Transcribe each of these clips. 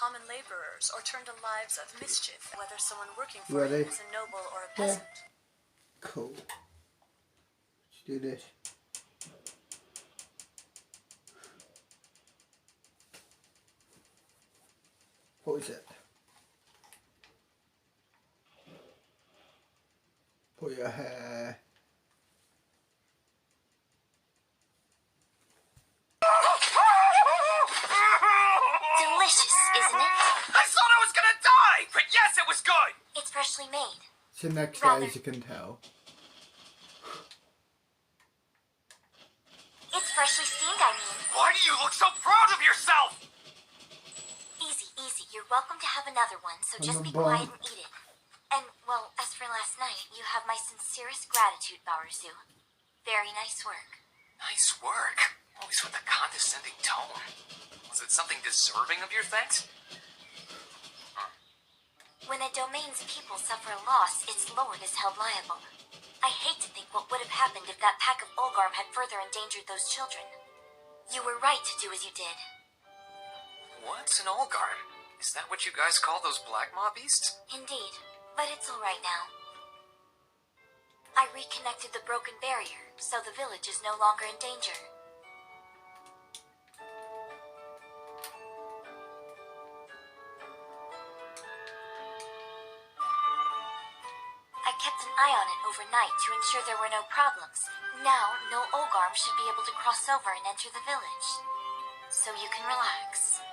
common laborers or turn to lives of mischief, whether someone working for him is a noble or a peasant. Cool. Let's do this. What is it? Put your hair. Delicious, isn't it? I thought I was gonna die, but yes, it was good. It's freshly made. It's the next day, as you can tell. It's freshly steamed, I mean. Why do you look so proud of yourself? Easy, easy. You're welcome to have another one, so just be Another quiet one. and eat it. And, well, as for last night, you have my sincerest gratitude, Baoruzu. Very nice work. Nice work. Always with a condescending tone. Was it something deserving of your thanks? When a domain's people suffer a loss, its lord is held liable. I hate to think what would have happened if that pack of Olgarm had further endangered those children. You were right to do as you did. What's an Olgarm? Is that what you guys call those black maw beasts? Indeed, but it's all right now. I reconnected the broken barrier, so the village is no longer in danger. I kept an eye on it overnight to ensure there were no problems. Now, no Olgarm should be able to cross over and enter the village. So you can relax.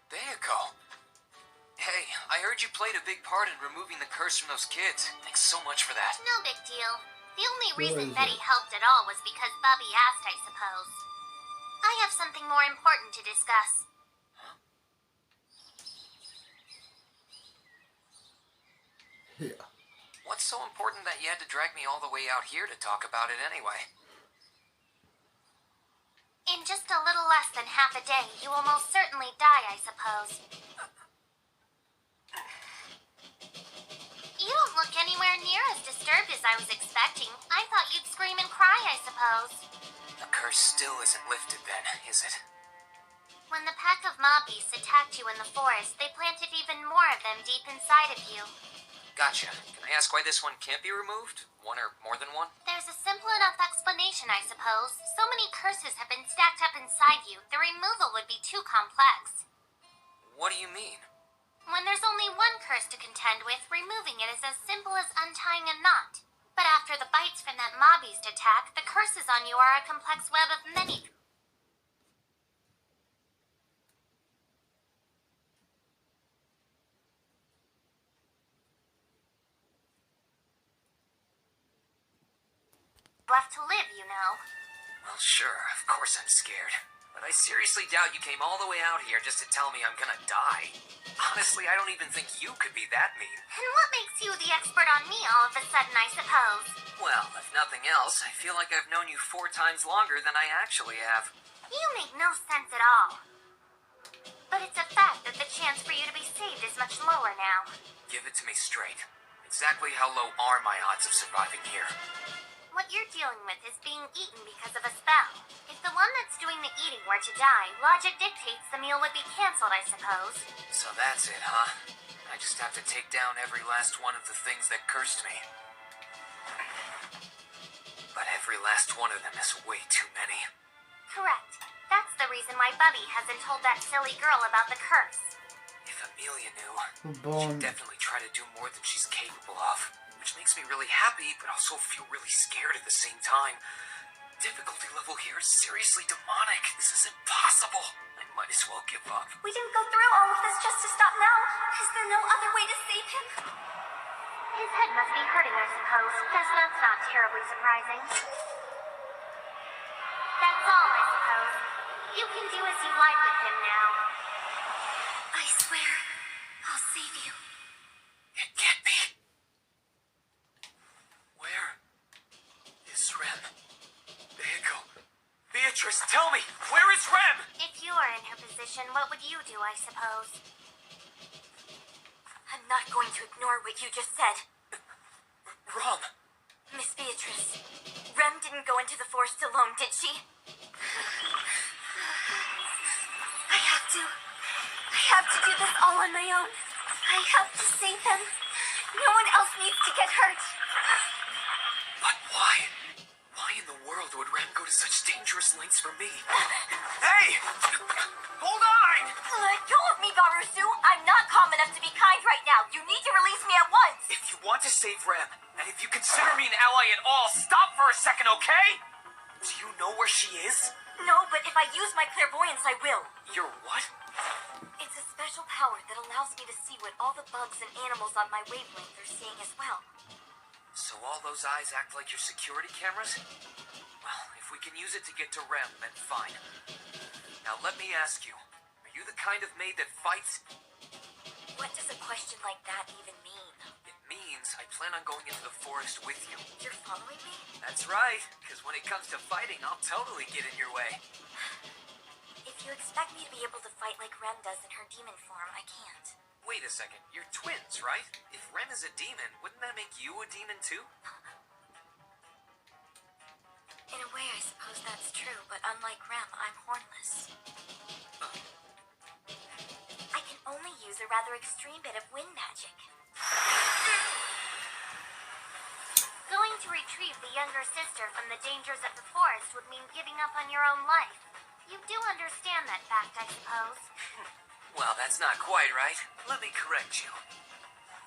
Bayako. Hey, I heard you played a big part in removing the curse from those kids. Thanks so much for that. No big deal. The only reason is Betty it? helped at all was because Bubby asked, I suppose. I have something more important to discuss. Here. What's so important that you had to drag me all the way out here to talk about it anyway? In just a little less than half a day, you will most certainly die, I suppose. You don't look anywhere near as disturbed as I was expecting. I thought you'd scream and cry, I suppose. The curse still isn't lifted then, is it? When the pack of mob beasts attacked you in the forest, they planted even more of them deep inside of you. Gotcha. Can I ask why this one can't be removed? One or more than one? There's a simple enough explanation, I suppose. So many curses have been stacked up inside you, the removal would be too complex. What do you mean? When there's only one curse to contend with, removing it is as simple as untying a knot. But after the bites from that mob beast attack, the curses on you are a complex web of many... left to live, you know. Well, sure, of course I'm scared. But I seriously doubt you came all the way out here just to tell me I'm gonna die. Honestly, I don't even think you could be that mean. And what makes you the expert on me all of a sudden, I suppose? Well, if nothing else, I feel like I've known you 4 times longer than I actually have. You make no sense at all. But it's a fact that the chance for you to be saved is much lower now. Give it to me straight. Exactly how low are my odds of surviving here? What you're dealing with is being eaten because of a spell. If the one that's doing the eating were to die, logic dictates the meal would be canceled, I suppose. So that's it, huh? I just have to take down every last one of the things that cursed me. But every last one of them is way too many. Correct. That's the reason why Bubby hasn't told that silly girl about the curse. If Amelia knew, Born. she'd definitely try to do more than she's capable of. Which makes me really happy, but also feel really scared at the same time. Difficulty level here is seriously demonic. This is impossible. I might as well give up. We didn't go through all of this just to stop now. Is there no other way to save him? His head must be hurting, I suppose. Guess that's not terribly surprising. That's all, I suppose. You can do as you like with him now. I swear, I'll save you. It can't be. Where is Rem? Bayako. Beatrice, tell me, where is Rem? If you were in her position, what would you do, I suppose? I'm not going to ignore what you just said. Rum. didn't go into the forest alone, did she? I have to. I have to do this all on my own. I have to save them. No one else needs to get hurt. But why? Why in the world would Rem go to such dangerous lengths for me? Hey! Hold on! Let go of me, Barusu! I'm not calm enough to be kind right now. You need to release me at once! If you want to save Rem, and if you consider me an ally at all, stop for a second, okay? Do you know where she is? No, but if I use my clairvoyance, I will. Your what? It's a special power that allows me to see what all the bugs and animals on my wavelength are seeing as well. So all those eyes act like your security cameras? Well, if we can use it to get to Rem, then fine. Now let me ask you, are you the kind of maid that fights? What does a question like that even mean? It means I plan on going into the forest with you. You're following me? That's right, because when it comes to fighting, I'll totally get in your way. If you expect me to be able to fight like Rem does in her demon form, I can't. Wait a second, you're twins, right? If Rem is a demon, wouldn't that make you a demon too? In a way, I suppose that's true, but unlike Rem, I'm hornless. I can only use a rather extreme bit of wind magic. Going to retrieve the younger sister from the dangers of the forest would mean giving up on your own life. You do understand that fact, I suppose. Well, that's not quite right. Let me correct you.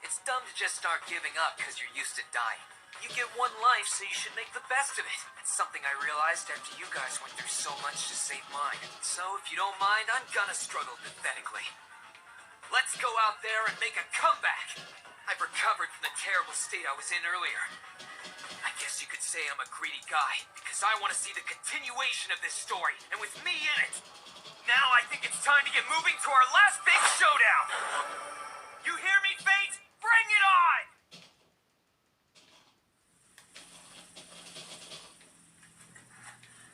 It's dumb to just start giving up because you're used to dying. You get one life, so you should make the best of it. It's something I realized after you guys went through so much to save mine. So if you don't mind, I'm gonna struggle pathetically. Let's go out there and make a comeback! I've recovered from the terrible state I was in earlier. I guess you could say I'm a greedy guy, because I want to see the continuation of this story, and with me in it. Now I think it's time to get moving to our last big showdown! You hear me, Fate? Bring it on!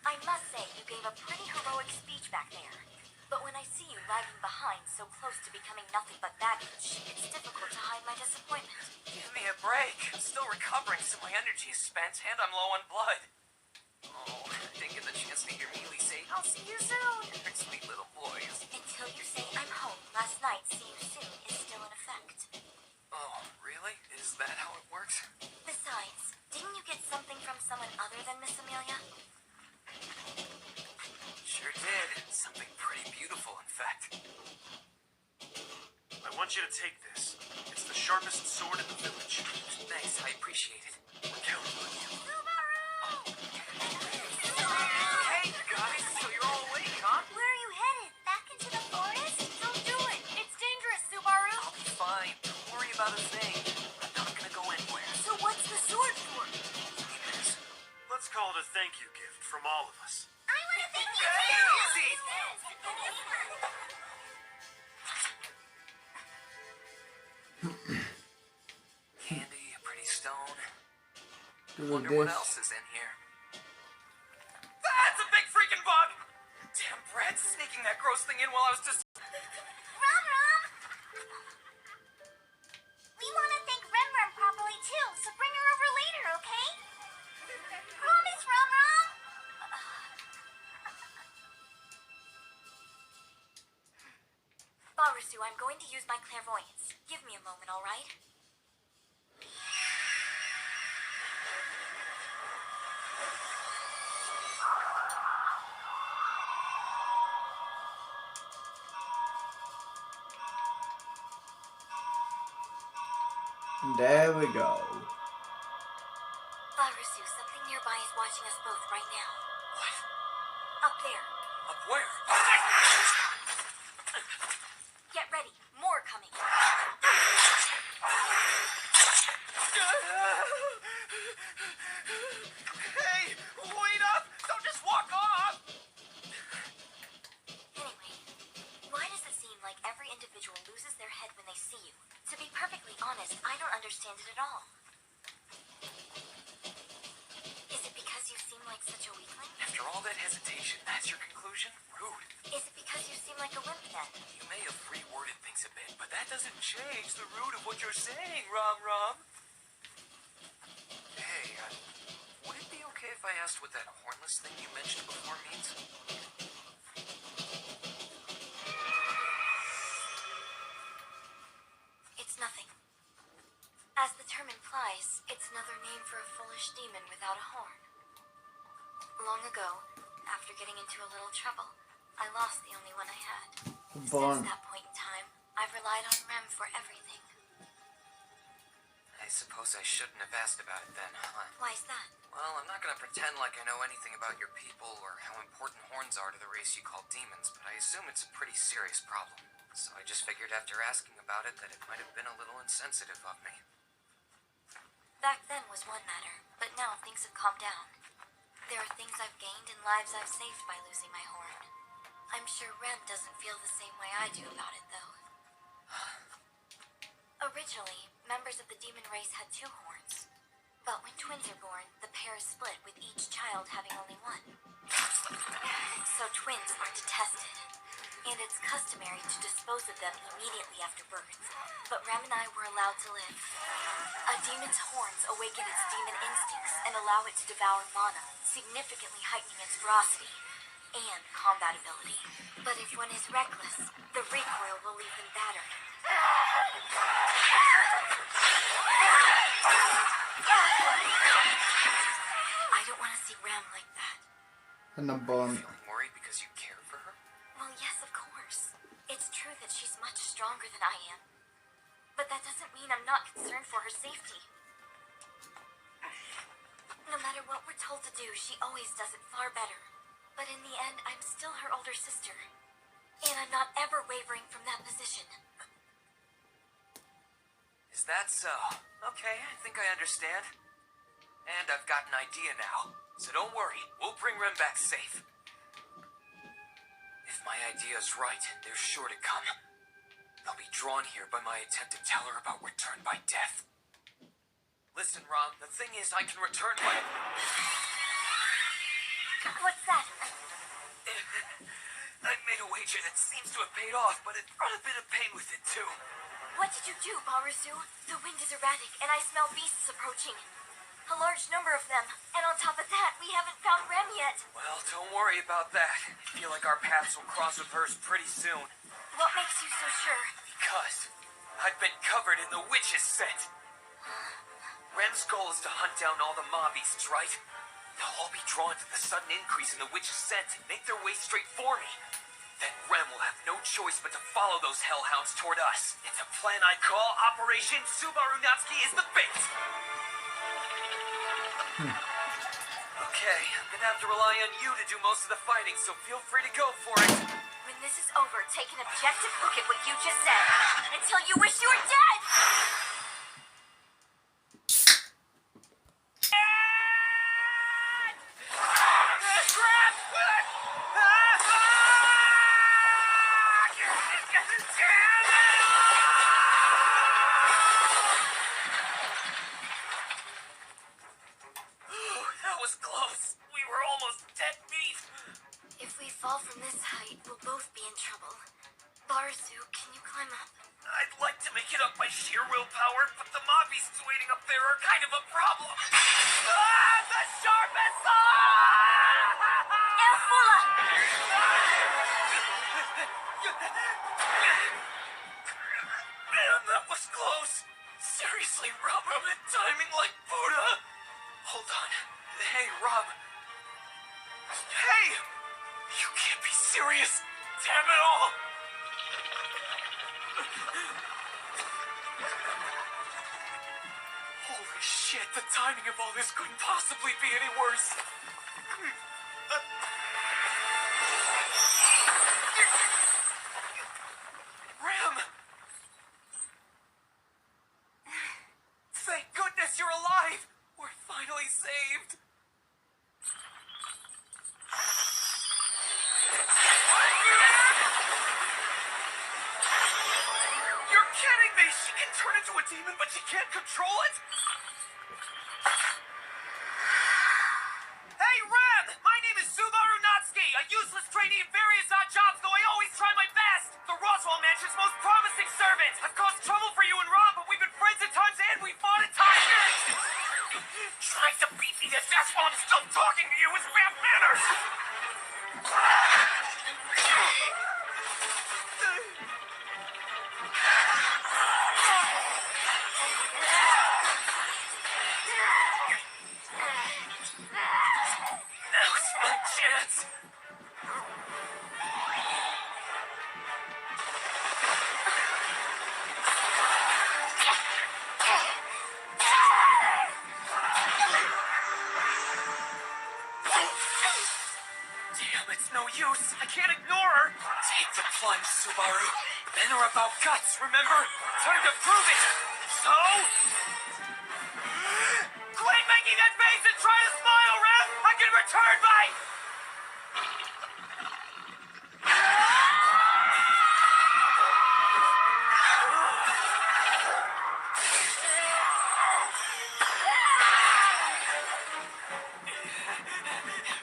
I must say, you gave a pretty heroic speech back there. But when I see you lagging behind, so close to becoming nothing but baggage, it's difficult to hide my disappointment. Give me a break. I'm still recovering, so my energy is spent, and I'm low on blood. Oh, I didn't get the chance to hear Mealy say, "I'll see you soon." They're sweet little boys. Until you say I'm home, last night, see you soon is still in effect. Oh, really? Is that how it works? Besides, didn't you get something from someone other than Miss Amelia? Sure did. Something pretty beautiful, in fact. I want you to take this. It's the sharpest sword in the village. Thanks, I appreciate it. We're counting on you. Hey, guys, so you're all awake, huh? Where are you headed? Back into the forest? Don't do it! It's dangerous, Subaru! I'll be fine. Don't worry about a thing. I'm not gonna go anywhere. So what's the sword for? Let's call it a thank you gift from all of us. I want to thank you Hey, too! easy! Candy, a pretty stone. Wonder what else is in here. That's a big freaking bug! Damn, Brad's sneaking that gross thing in while I was just... Rum Rum! We want to thank Rem Rem properly too, so bring her over later, okay? Promise, Rum Rum! Barusu, I'm going to use my clairvoyance. Give me a moment, all right? There we go. Barusu, something nearby is watching us both right now. What? Up there. Up where? Get ready. More coming. Hey, wait up! Don't just walk off! Anyway, why does it seem like every individual loses their head when they see you? To be perfectly honest, I don't understand it at all. Is it because you seem like such a weakling? After all that hesitation, that's your conclusion? Rude. Is it because you seem like a wimp then? You may have reworded things a bit, but that doesn't change the root of what you're saying, Rum Rum. Hey, would it be okay if I asked what that hornless thing you mentioned before means? It's nothing. As the term implies, it's another name for a foolish demon without a horn. Long ago, after getting into a little trouble, I lost the only one I had. Bon. Since that point in time, I've relied on Rem for everything. I suppose I shouldn't have asked about it then, huh? Why's that? Well, I'm not gonna pretend like I know anything about your people or how important horns are to the race you call demons, but I assume it's a pretty serious problem. So I just figured after asking about it that it might have been a little insensitive of me. Back then was one matter, but now things have calmed down. There are things I've gained and lives I've saved by losing my horn. I'm sure Rem doesn't feel the same way I do about it, though. Originally, members of the demon race had 2 horns. But when twins are born, the pair is split, with each child having only one. So twins are detested, and it's customary to dispose of them immediately after birth. But Rem and I were allowed to live. A demon's horns awaken its demon instincts and allow it to devour mana, significantly heightening its ferocity and combat ability. But if one is reckless, the recoil will leave them battered. I don't want to see Rem like that. And the Bon. Feeling worried because you care for her? Well, yes, of course. It's true that she's much stronger than I am. But that doesn't mean I'm not concerned for her safety. No matter what we're told to do, she always does it far better. But in the end, I'm still her older sister. And I'm not ever wavering from that position. Is that so? Okay, I think I understand. And I've got an idea now. So don't worry, we'll bring Rem back safe. If my idea's right, they're sure to come. They'll be drawn here by my attempt to tell her about return by death. Listen, Rom, the thing is I can return by... What's that? I made a wager that seems to have paid off, but it brought a bit of pain with it, too. What did you do, Baruzu? The wind is erratic, and I smell beasts approaching. A large number of them. And on top of that, we haven't found Rem yet. Well, don't worry about that. I feel like our paths will cross with hers pretty soon. What makes you so sure? Because I've been covered in the witch's scent. Rem's goal is to hunt down all the mob beasts, right? They'll all be drawn to the sudden increase in the witch's scent and make their way straight for me. Then Rem will have no choice but to follow those hellhounds toward us. It's a plan I call Operation Subaru Natsuki is the Fate. Okay, I'm gonna have to rely on you to do most of the fighting, so feel free to go for it. When this is over, take an objective look at what you just said. Until you wish you were dead! That was close. We were almost dead meat. If we fall from this height, we'll both be in trouble. Baruzu, can you climb up? I'd like to make it up by sheer willpower, but the mob beasts waiting up there are kind of a problem. The sharpest sword! Elfula! Man, that was close. Seriously, Rob, I'm at timing like Buddha. Hold on. Hey, Rob. Hey! You can't be serious. Damn it all. Holy shit, the timing of all this couldn't possibly be any worse. Ram! Thank goodness you're alive! We're finally saved! You're kidding me! She can turn into a demon, but she can't control it? Hey, Rem! My name is Subaru Natsuki, a useless trainee in various odd jobs, though I always try my best! The Roswell Mansion's most promising servant! I've caused trouble for you and Rob, but we've been friends at times and we fought at times! Try to beat me that fast while I'm still talking to you with bad manners! Now's my chance! Damn, it's no use. I can't ignore her. Take the plunge, Subaru. Men are about guts, remember? Time to prove it. So? Quit making that face and try to smile, Rem! I can return my...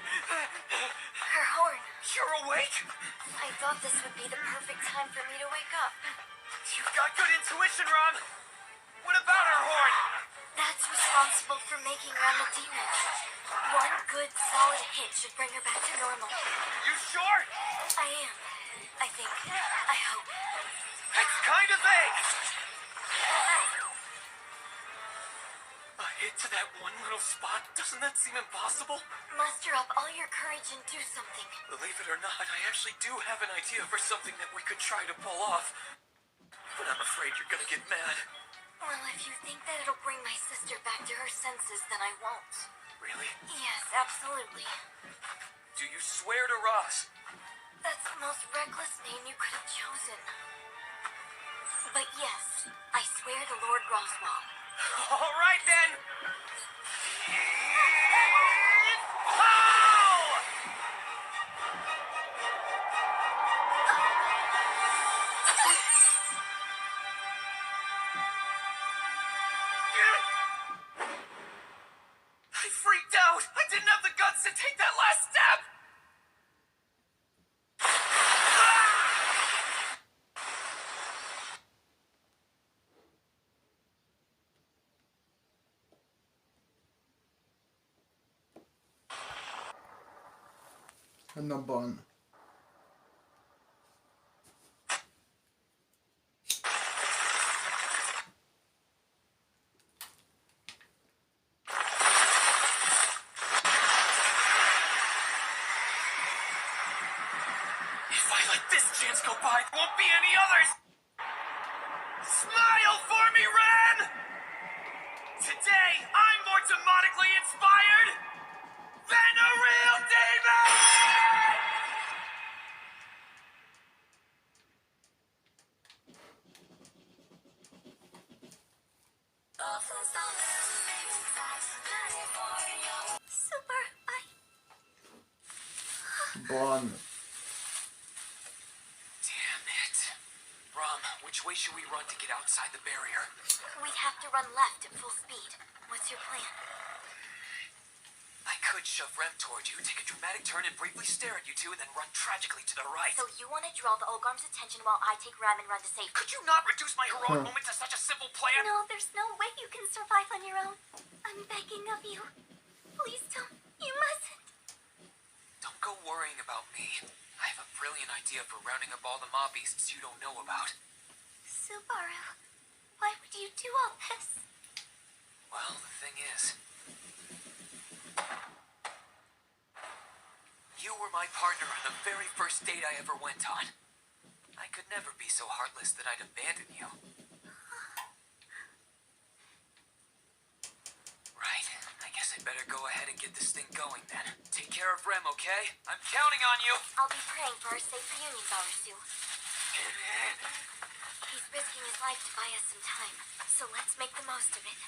Her horn. You're awake? I thought this would be the perfect time for me to wake up. You've got good intuition, Rom. What about her horn? That's responsible for making Rem a demon. One good, solid hit should bring her back to normal. You sure? I am. I think. I hope. It's kind of vague. A hit to that one little spot? Doesn't that seem impossible? Muster up all your courage and do something. Believe it or not, I actually do have an idea for something that we could try to pull off. But I'm afraid you're gonna get mad. Well, if you think that it'll bring my sister back to her senses, then I won't. Really? Yes, absolutely. Do you swear to Ross? That's the most reckless name you could have chosen. But yes, I swear to Lord Roswell. All right then. Pow! I freaked out. I didn't have the guts to take that last step. And the bun. If I let this chance go by, there won't be any others! Smile for me, Ren! Today, I'm more demonically inspired than a real demon! Super, Bun. Damn it. Rom, which way should we run to get outside the barrier? we'd have to run left at full speed. What's your plan? I could shove Rem toward you, take a dramatic turn and briefly stare at you two, and then run tragically to the right. So you want to draw the Olgarm's attention while I take Rem and run to safety? Could you not reduce my heroic moment to such a simple plan? No, there's no way you can survive on your own. I'm begging of you. Please don't. You mustn't. Don't go worrying about me. I have a brilliant idea for rounding up all the mob beasts you don't know about. Subaru, why would you do all this? Well, the thing is, you were my partner on the very first date I ever went on. I could never be so heartless that I'd abandon you. Right, I guess I'd better go ahead and get this thing going then. Take care of Rem, okay? I'm counting on you! I'll be praying for our safe reunion, Barusu. He's risking his life to buy us some time, so let's make the most of it.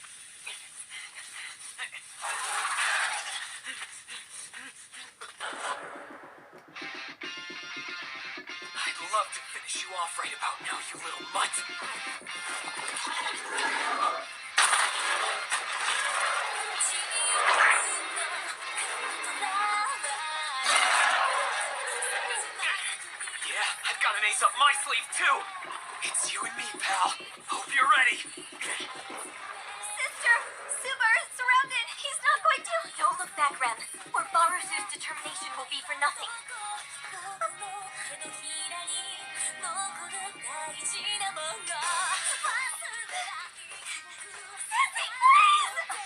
I'd love to finish you off right about now, you little mutt! Yeah, I've got an ace up my sleeve, too! It's you and me, pal. Hope you're ready. Sister, Subaru's surrounded. He's not going to Look back, Rem, or Barusu's determination will be for nothing. Sissy, please!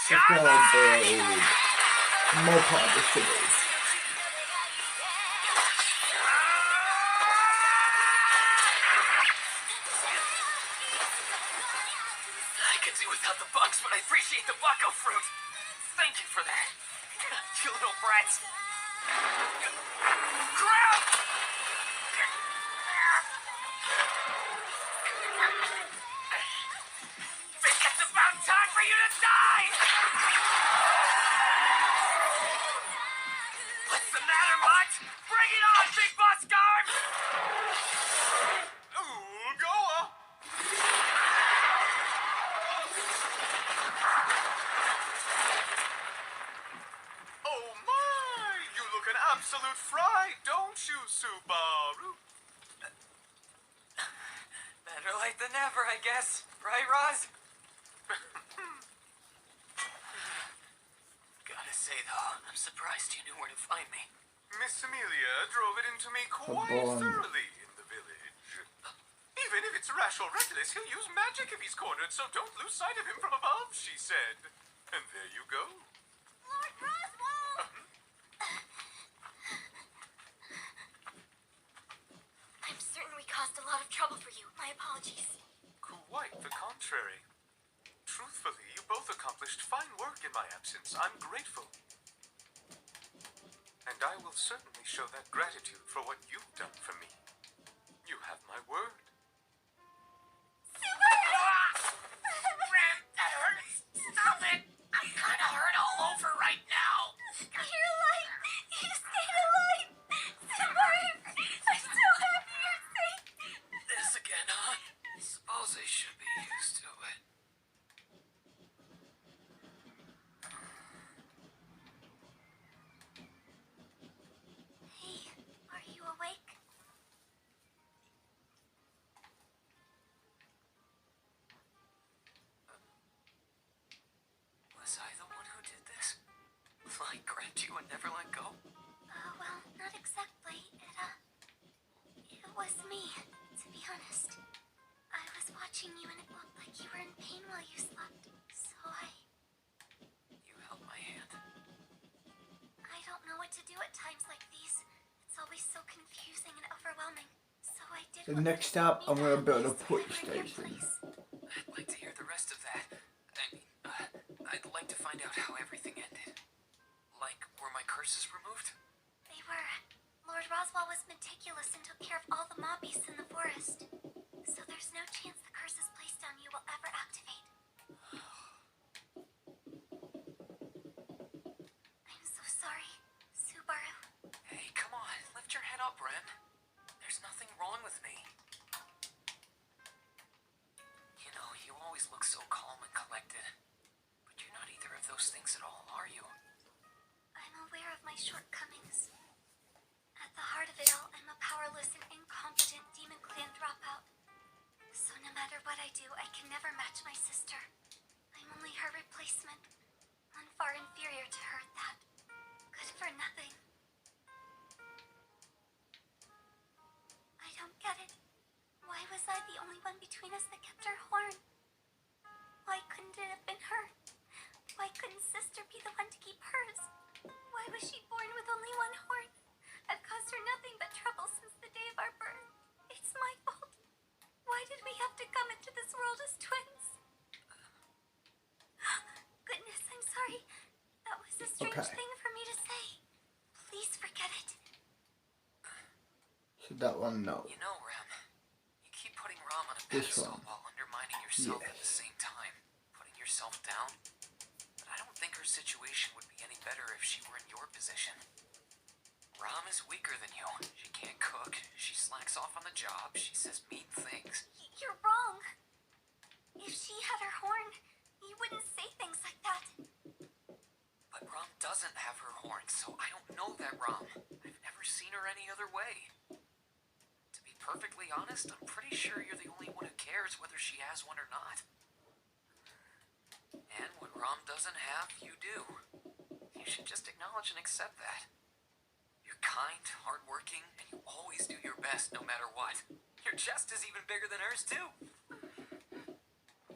God, dude. More publishers. I could do without the bugs, but I appreciate the bucko fruit. Thank you for that. You little brats. Grab! Think it's about time for you to die! What's the matter, Mutt? Bring it on, Big Boss Garb! Ooh, Goa! Oh my! You look an absolute fry, don't you, Subaru? Better late than never, I guess. Right, Roz? Gotta say, though, I'm surprised you knew where to find me. Miss Amelia drove it into me quite boy. thoroughly in the village. Even if it's rash or reckless, he'll use magic if he's cornered, so don't lose sight of him from above, she said. And there you go. Lord Roswell! I'm certain we caused a lot of trouble for you. My apologies. Quite the contrary. Truthfully, you both accomplished fine work in my absence. I'm grateful. And I will certainly show that gratitude for what you've done for me. You have my word. Ram, that hurts! Stop it! I'm kinda hurt all over right now. You're alive! You stayed alive! Subaru! I'm so happy you're safe! This again, huh? Suppose I should be used to it. Hey, are you awake? Was I the one who did this? Like, grabbed you and never let go? Well, not exactly. It was me, to be honest. I was watching you and it looked like you were in pain while you slept. So You held my hand. I don't know what to do at times like these. It's always so confusing and overwhelming. So I did. The what next you up, told I'm me gonna to build a have push so I were in your station. place. I'd like to hear the rest of that. I'd like to find out how everything ended. Like, were my curses removed? They were. Lord Roswell was meticulous and took care of all the mob beasts in the forest. So there's no chance the curses placed on you will ever activate. I'm so sorry, Subaru. Hey, come on, lift your head up, Ren. There's nothing wrong with me. You know, you always look so calm and collected. But you're not either of those things at all, are you? I'm aware of my shortcomings. At the heart of it all, I'm a powerless and incompetent Demon Clan dropout. So no matter what I do, I can never match my sister. I'm only her replacement. One far inferior to her at that. Good for nothing. I don't get it. Why was I the only one between us that kept her horn? Why couldn't it have been her? Why couldn't sister be the one to keep hers? Why was she born with only one horn? I've caused her nothing but trouble since the day of our birth. It's my fault. Why did we have to come into this world as twins? Goodness, I'm sorry. That was a strange Okay. thing for me to say. Please forget it. So that one, no. You know, Ren, you keep putting Ram on a This pedestal one. while undermining yourself at the Yes. same time. Putting yourself down. But I don't think her situation would be any better if she were in your position. Ram is weaker than you. She can't cook. She slacks off on the job. She says mean things. You're wrong. If she had her horn, you wouldn't say things like that. But Ram doesn't have her horn, so I don't know that Ram. other way. To be perfectly honest, I'm pretty sure you're the only one who cares whether she has one or not. And what Rom doesn't have, you do. You should just acknowledge and accept that. You're kind, hardworking, and you always do your best no matter what. Your chest is even bigger than hers, too.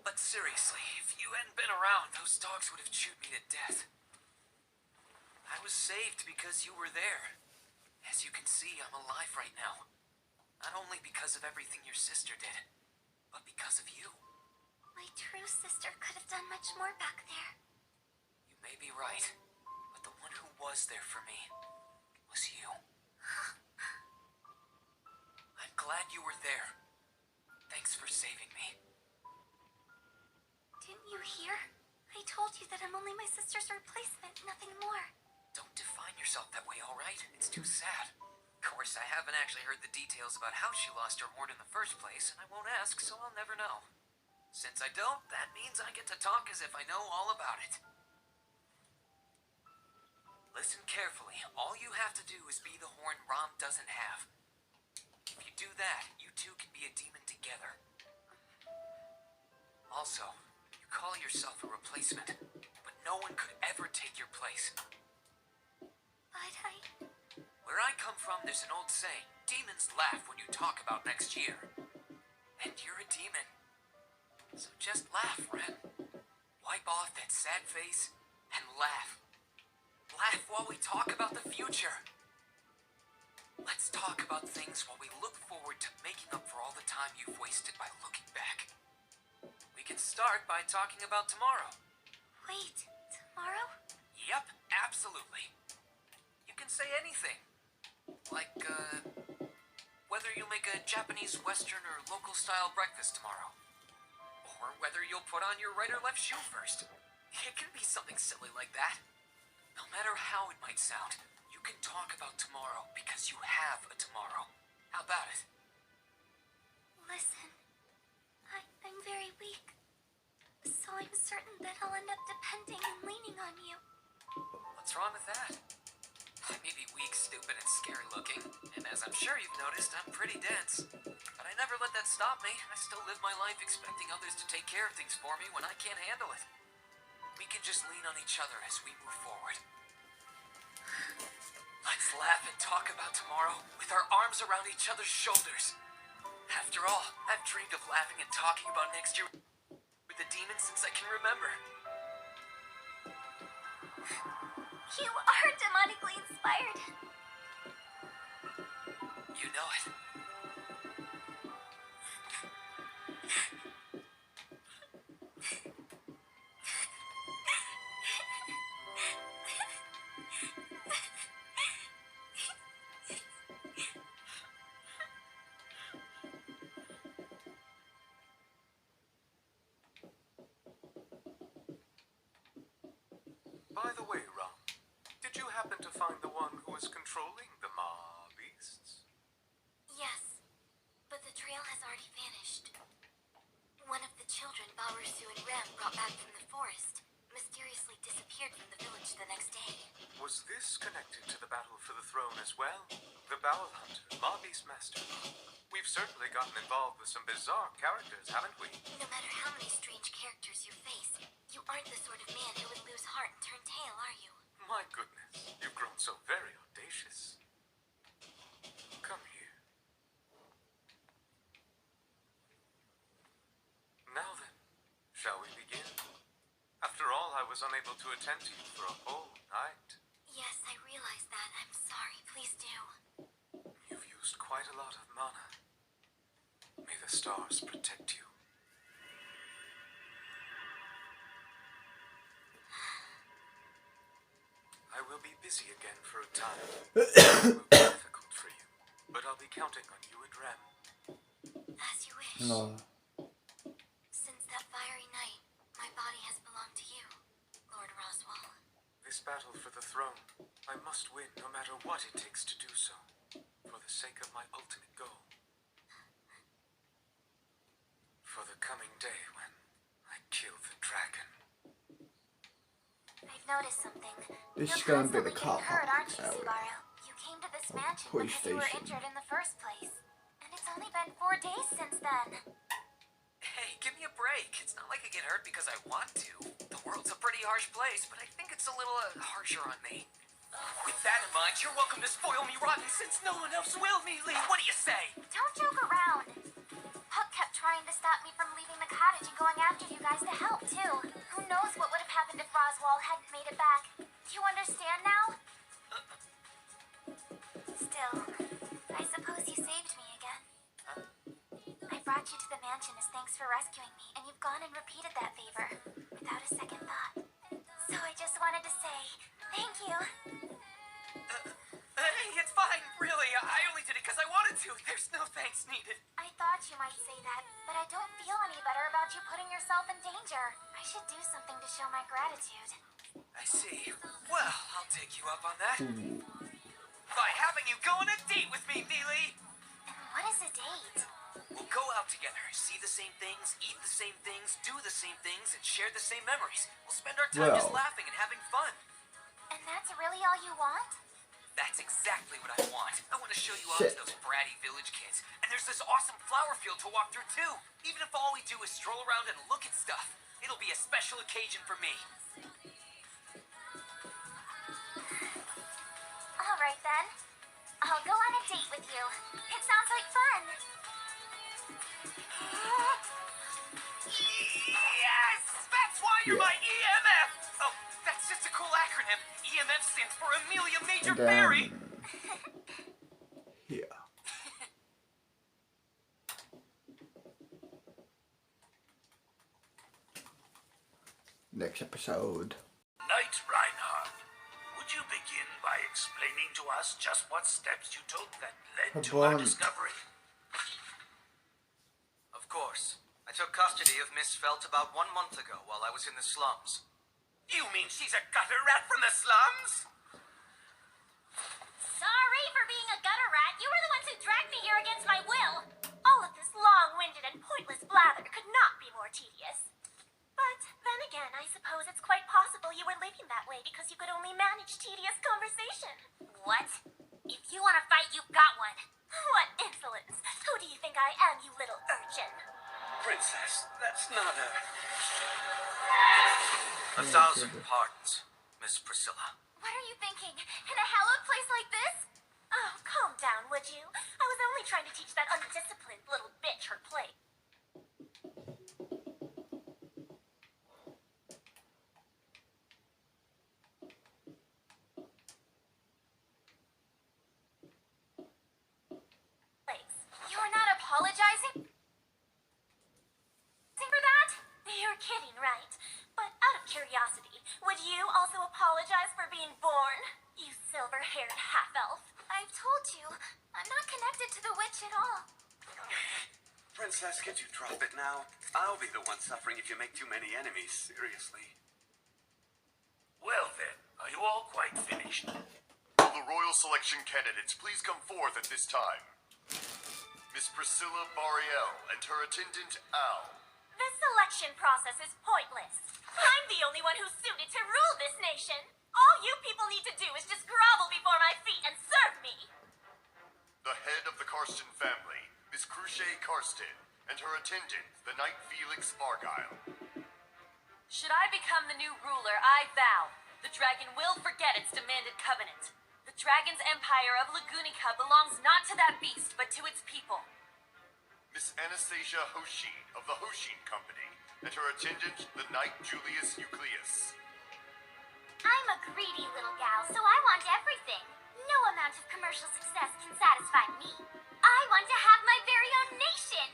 But seriously, if you hadn't been around, those dogs would have chewed me to death. I was saved because you were there. As you can see, I'm alive right now. Not only because of everything your sister did, but because of you. My true sister could have done much more back there. You may be right, but the one who was there for me was you. I'm glad you were there. Thanks for saving me. Didn't you hear? I told you that I'm only my sister's replacement, nothing more. Don't define yourself that way, all right? It's too sad. Of course, I haven't actually heard the details about how she lost her horn in the first place, and I won't ask, so I'll never know. Since I don't, that means I get to talk as if I know all about it. Listen carefully. All you have to do is be the horn Rom doesn't have. If you do that, you two can be a demon together. Also, you call yourself a replacement, but no one could ever take your place. But Where I come from, there's an old saying, demons laugh when you talk about next year. And you're a demon. So just laugh, Ren. Wipe off that sad face and laugh. Laugh while we talk about the future. Let's talk about things while we look forward to making up for all the time you've wasted by looking back. We can start by talking about tomorrow. wait, tomorrow? Yep, absolutely. You can say anything. Like, whether you'll make a Japanese, Western, or local-style breakfast tomorrow. Or whether you'll put on your right or left shoe first. It can be something silly like that. No matter how it might sound, you can talk about tomorrow because you have a tomorrow. How about it? Listen, I'm very weak. So I'm certain that I'll end up depending and leaning on you. What's wrong with that? I may be weak, stupid, and scary-looking, and as I'm sure you've noticed, I'm pretty dense. But I never let that stop me. I still live my life expecting others to take care of things for me when I can't handle it. We can just lean on each other as we move forward. Let's laugh and talk about tomorrow with our arms around each other's shoulders. After all, I've dreamed of laughing and talking about next year with the demon since I can remember. You are demonically inspired. You know it. By the way, Rom, did you happen to find the one who is controlling the Ma beasts? Yes, but the trail has already vanished. One of the children Barusu and Rem brought back from the forest mysteriously disappeared from the village the next day. Was this connected to the battle for the throne as well? The Bowel Hunter, Ma Beast Master. We've certainly gotten involved with some bizarre characters, haven't we? No matter how many strange characters you face, you aren't the sort of man who would lose heart and turn tail, are you? My goodness, you've grown so very audacious. Come here. Now then, shall we begin? After all, I was unable to attend to you for a whole night. Yes, I realize that. I'm sorry. Please do. You've used quite a lot of mana. May the stars protect you. I will be busy again for a time. It will be difficult for you, but I'll be counting on you and Rem. As you wish. No. Since that fiery night, my body has belonged to you, Lord Roswell. This battle for the throne, I must win no matter what it takes to do so, for the sake of my ultimate goal. For the coming day when I kill the dragon. I've noticed something. This is You're gonna be the constantly getting cop hurt, aren't you, episode. Subaru? You came to this mansion police because you were station. injured in the first place. And it's only been 4 days since then. Hey, give me a break. It's not like I get hurt because I want to. The world's a pretty harsh place, but I think it's a little harsher on me. With that in mind, you're welcome to spoil me rotten since no one else will, Neely. What do you say? Don't joke around. Puck kept trying to stop me from leaving the cottage and going after you guys to help, too. Who knows what would have happened if Roswell hadn't made it back. Do you understand now? Still, I suppose you saved me again. I brought you to the mansion as thanks for rescuing me, and you've gone and repeated that favor without a second thought. So I just wanted to say thank you. Hey, it's fine, really. I only did it because I wanted to. There's no thanks needed. I thought you might say that, but I don't feel any better about you putting yourself in danger. I should do something to show my gratitude. I see. Well, I'll take you up on that. By having you go on a date with me, Neely. And what is a date? We'll go out together, see the same things, eat the same things, do the same things, and share the same memories. We'll spend our time just Well. laughing and having fun. And that's really all you want? That's exactly what I want. I want to show you off to those bratty village kids. And there's this awesome flower field to walk through, too. Even if all we do is stroll around and look at stuff, it'll be a special occasion for me. All right, then. I'll go on a date with you. It sounds like fun. Yes! That's why you're my EMF! Oh, that's just a cool acronym. EMF stands for Amelia Major And Berry. yeah. Next episode. Knight Reinhardt, would you begin by explaining to us just what steps you took that led to our Bond. discovery? Of course. I took custody of Miss Felt about 1 month ago while I was in the slums. You mean she's a gutter rat from the slums? Sorry for being a gutter rat. You were the ones who dragged me here against my will. All of this long-winded and pointless blather could not be more tedious. But then again, I suppose it's quite possible you were living that way because you could only manage tedious conversation. What? If you want to fight, you've got one. What insolence! Who do you think I am, you little urchin? Princess, that's not a... 1,000 pardons, Miss Priscilla. What are you thinking? In a hallowed place like this? Oh, calm down, would you? I was only trying to teach that undisciplined little bitch her place. You're not apologizing? For that? You're kidding, right? But out of curiosity, would you also apologize for being born? You silver-haired half-elf. I've told you, I'm not connected to the witch at all. Princess, could you drop it now? I'll be the one suffering if you make too many enemies, seriously. Well then, are you all quite finished? Will the royal selection candidates please come forth at this time? Miss Priscilla Bariel and her attendant Al. This selection process is pointless. I'm the only one who's suited to rule this nation. All you people need to do is just grovel before my feet and serve me. The head of the Karsten family, Miss Cruchet Karsten, and her attendant, the Knight Felix Argyle. Should I become the new ruler, I vow, the dragon will forget its demanded covenant. The dragon's empire of Lagunica belongs not to that beast, but to its people. Miss Anastasia Hoshin of the Hoshin Company, and her attendant, the Knight Julius Eucleus. I'm a greedy little gal, so I want everything. No amount of commercial success can satisfy me. I want to have my very own nation.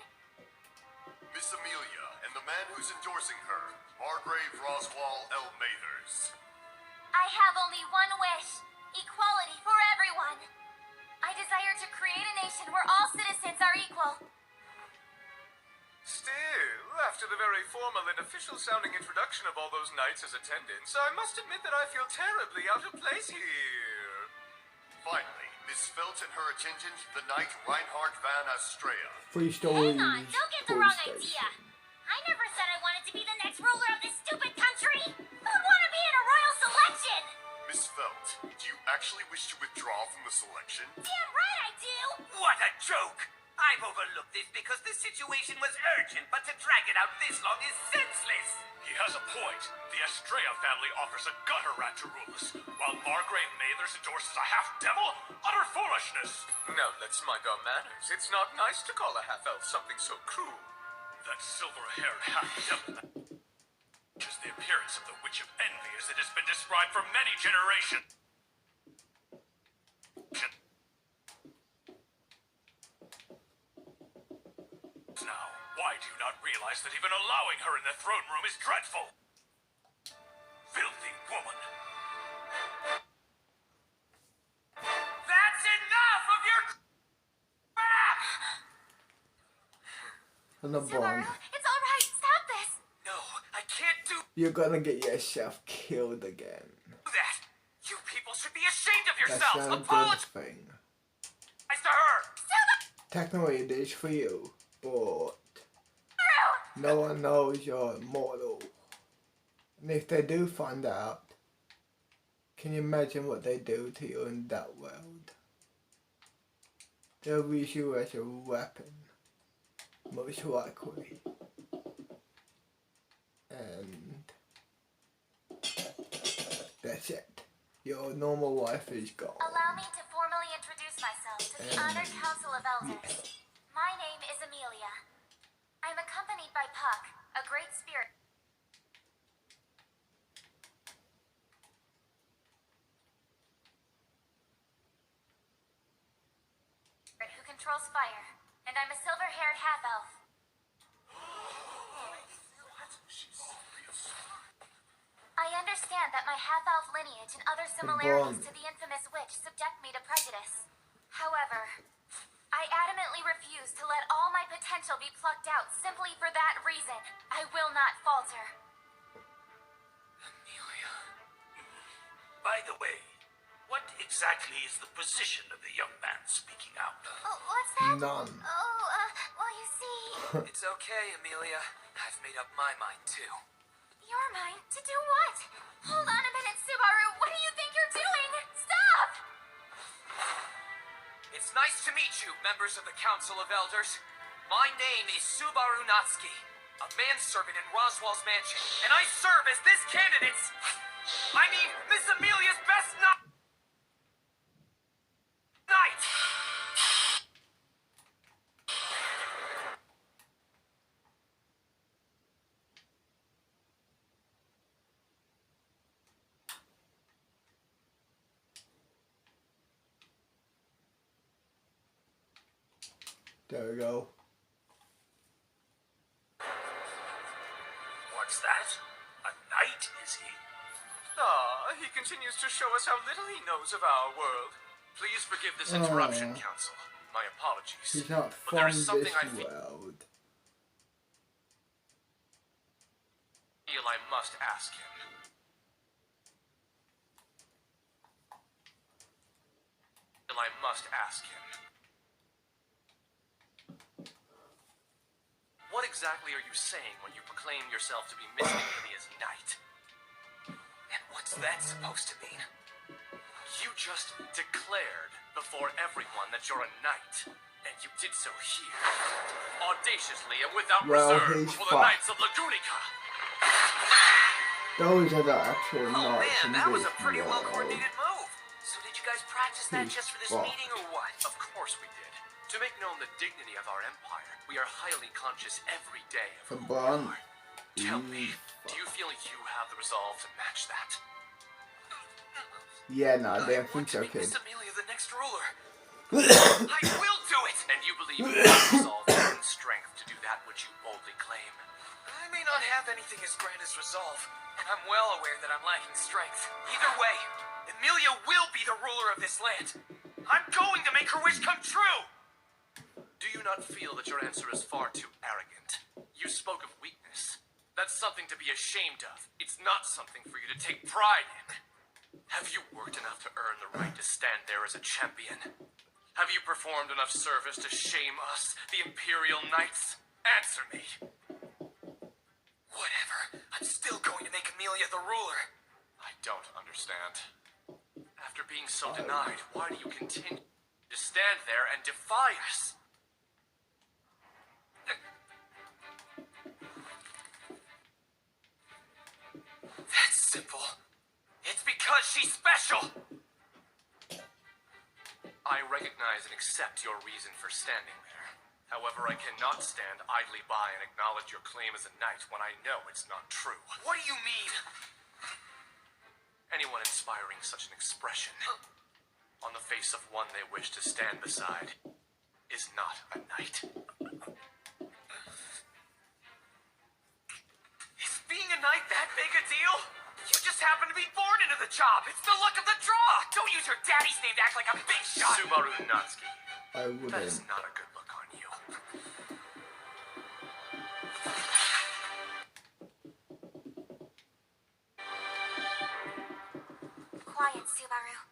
Miss Amelia and the man who's endorsing her, Margrave Roswell L. Mathers. I have only one wish. Equality for everyone. I desire to create a nation where all citizens are equal. Still, after the very formal and official-sounding introduction of all those knights as attendants, I must admit that I feel terribly out of place here. Finally, Miss Felt and her attendant, the Knight Reinhardt van Astrea. Free stories. Hang on, don't get the police wrong station. idea. I never said I wanted to be the next ruler of this stupid country. I want to be in a royal selection. Miss Felt, do you actually actually wish to withdraw from the selection? Damn right I do! What a joke! I've overlooked this because the situation was urgent, but to drag it out this long is senseless! He has a point. The Estrella family offers a gutter rat to rule us, while Margrave Mathers endorses a half-devil? Utter foolishness! Now let's mind our manners. It's not nice to call a half-elf something so cruel. That silver-haired half-devil is the appearance of the Witch of Envy as it has been described for many generations. Now, why do you not realize that even allowing her in the throne room is dreadful? Filthy woman! That's enough of your crap! And the Subaru, bomb. it's alright, stop this! No, I can't do You're gonna get yourself killed again. that! You people should be ashamed of That's yourselves! not a good Apologize thing. to her! Technically it is for you, but no one knows you're immortal. And if they do find out, can you imagine what they do to you in that world? They'll use you as a weapon, most likely. And that's it. Your normal life is gone. Allow me to formally introduce myself to the Honored Council of Elders. My name is Amelia. I'm accompanied by Puck, a great spirit who controls fire, and I'm a silver-haired half-elf. I understand that my half-elf lineage and other similarities to the infamous witch subject me to prejudice. However, I adamantly refuse to let all my potential be plucked out simply for that reason. I will not falter. Amelia. By the way, what exactly is the position of the young man speaking out? Oh, what's that? None. Oh, well, you see... It's okay, Amelia. I've made up my mind too. Your mind? To do what? Hold on a minute, Subaru. What do you think you're doing? Stop! It's nice to meet you, members of the Council of Elders. My name is Subaru Natsuki, a manservant in Roswell's mansion, and I serve as this candidate's... I mean, Miss Amelia's best knight! There we go. What's that? A knight, is he? He continues to show us how little he knows of our world. Please forgive this interruption, Council. My apologies. He's not But from there is something this I feel world. I must ask him. I must ask him. What exactly are you saying when you proclaim yourself to be Miss Amelia's knight? And what's that supposed to mean? You just declared before everyone that you're a knight. And you did so here, audaciously and without Well, reserve, he's before the fucked. Knights of Lagunica. Those are the actual Oh knights man, in that was this a pretty world. well-coordinated move. So did you guys practice that He's just for this fucked. meeting or what? Of course we did. To make known the dignity of our empire, we are highly conscious every day of The who we bond. are. Tell me, do you feel you have the resolve to match that? Yeah, no, I I don't want think so, to make kid. Miss Amelia the next ruler. I will do it! And you believe you have the resolve and strength to do that which you boldly claim? I may not have anything as grand as resolve, and I'm well aware that I'm lacking strength. Either way, Amelia will be the ruler of this land. I'm going to make her wish come true! Do you not feel that your answer is far too arrogant? You spoke of weakness. That's something to be ashamed of. It's not something for you to take pride in. Have you worked enough to earn the right to stand there as a champion? Have you performed enough service to shame us, the Imperial Knights? Answer me. Whatever. I'm still going to make Amelia the ruler. I don't understand. After After being so denied, why do you continue to stand there and defy us? That's simple. It's because she's special! I recognize and accept your reason for standing there. However, I cannot stand idly by and acknowledge your claim as a knight when I know it's not true. What do you mean? Anyone inspiring such an expression on the face of one they wish to stand beside is not a knight. Is being a knight that big a deal? You just happen to be born into the job. It's the luck of the draw. Don't use your daddy's name to act like a big shot. Subaru Natsuki, I that is wouldn't. not a good look on you. Quiet, Subaru.